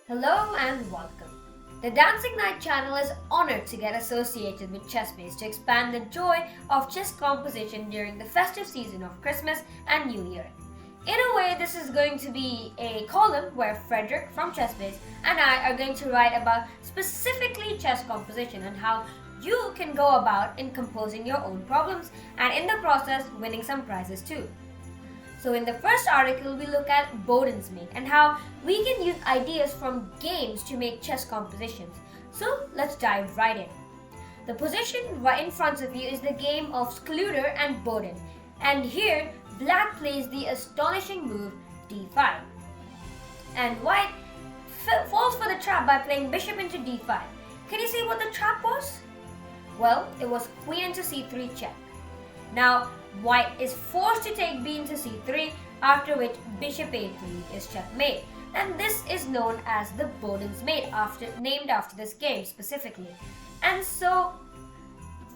Hello and welcome. The Dancing Night channel is honored to get associated with ChessBase to expand the joy of chess composition during the festive season of Christmas and New Year. In a way, this is going to be a column where Frederick from ChessBase and I are going to write about specifically chess composition and how you can go about in composing your own problems and in the process winning some prizes too. So in the first article, we look at Boden's mate and how we can use ideas from games to make chess compositions. So let's dive right in. The position right in front of you is the game of Skluder and Boden. And here, Black plays the astonishing move d5. And White falls for the trap by playing bishop into d5. Can you see what the trap was? Well, it was queen into c3 check. Now, White is forced to take b into c3, after which bishop a3 is checkmate. And this is known as the Boden's mate, named after this game specifically. And so,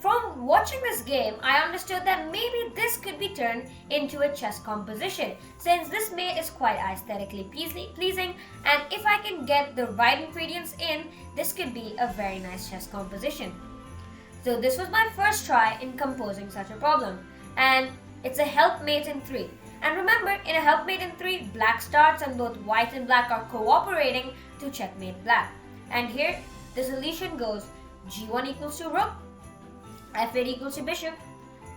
from watching this game, I understood that maybe this could be turned into a chess composition, since this mate is quite aesthetically pleasing, and if I can get the right ingredients in, this could be a very nice chess composition. So this was my first try in composing such a problem. And it's a helpmate in 3. And remember, in a helpmate in 3, Black starts and both White and Black are cooperating to checkmate Black. And here, the solution goes g1 equals to rook, f8 equals to bishop,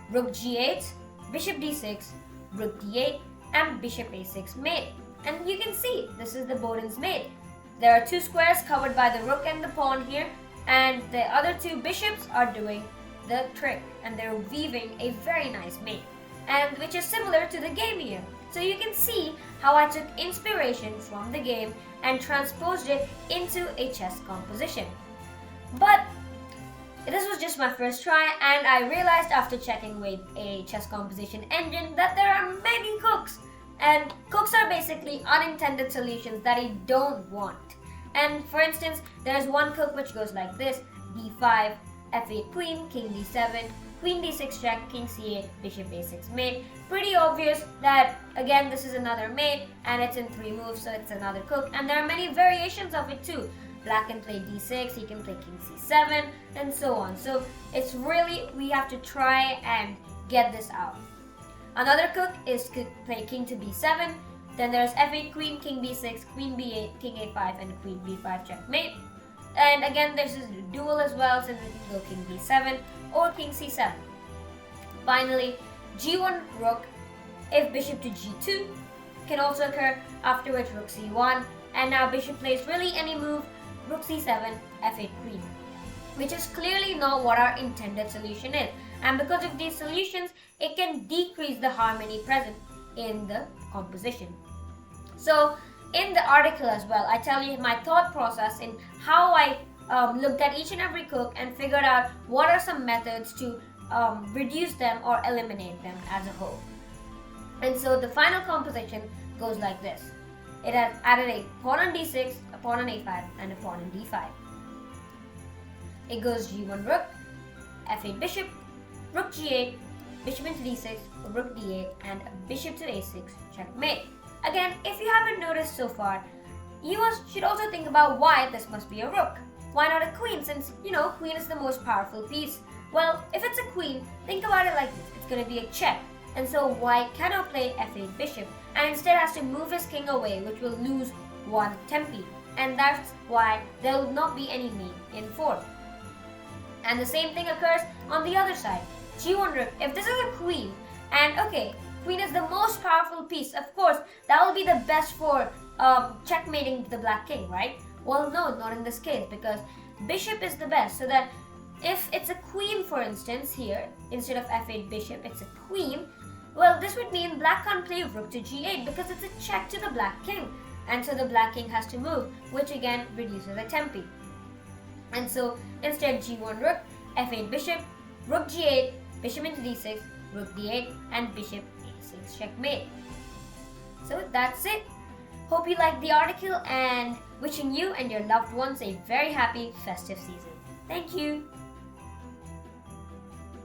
rook g8, bishop d6, rook d8, and bishop a6 mate. And you can see, this is the Boden's mate. There are 2 squares covered by the rook and the pawn here, and the other 2 bishops are doing the trick, and they're weaving a very nice mate, and which is similar to the game here. So you can see how I took inspiration from the game and transposed it into a chess composition. But this was just my first try, and I realized after checking with a chess composition engine that there are many cooks, and cooks are basically unintended solutions that you don't want. And for instance, there's one cook which goes like this: d5, f8 queen, king d7, queen d6 check, king c8, bishop a6 mate. Pretty obvious that again this is another mate and it's in 3 moves, so it's another cook, and there are many variations of it too. Black can play d6, he can play king c7, and so on. So it's really, we have to try and get this out. Another cook is to play king to b7, then there's f8 queen, king b6, queen b8, king a5, and queen b5 checkmate. And again, this is a duel as well, since we can go king b7 or king c7. Finally, g1 rook, if bishop to g2 can also occur, after which rook c1, and now bishop plays really any move, rook c7, f8 queen, which is clearly not what our intended solution is. And because of these solutions, it can decrease the harmony present in the composition. So in the article as well, I tell you my thought process in how I looked at each and every cook and figured out what are some methods to reduce them or eliminate them as a whole. And so the final composition goes like this. It has added a pawn on d6, a pawn on a5, and a pawn on d5. It goes g1 rook, f8 bishop, rook g8, bishop into d6, rook d8, and bishop to a6 checkmate. Again, if you haven't noticed so far, you should also think about why this must be a rook. Why not a queen, since, queen is the most powerful piece? Well, if it's a queen, think about it like this. It's going to be a check. And so White cannot play f8 bishop, and instead has to move his king away, which will lose 1 tempi. And that's why there will not be any mate in 4. And the same thing occurs on the other side. g1 rook, if this is a queen, and okay, queen is the most powerful piece, of course, that will be the best for checkmating the black king, right? Well, no, not in this case, because bishop is the best, so that if it's a queen, for instance, here, instead of f8 bishop, it's a queen, well, this would mean black can't play rook to g8 because it's a check to the black king, and so the black king has to move, which again reduces the tempi. And so instead, g1 rook, f8 bishop, rook g8, bishop into d6, rook d8, and bishop a6 checkmate. So that's it. Hope you liked the article, and wishing you and your loved ones a very happy festive season. Thank you.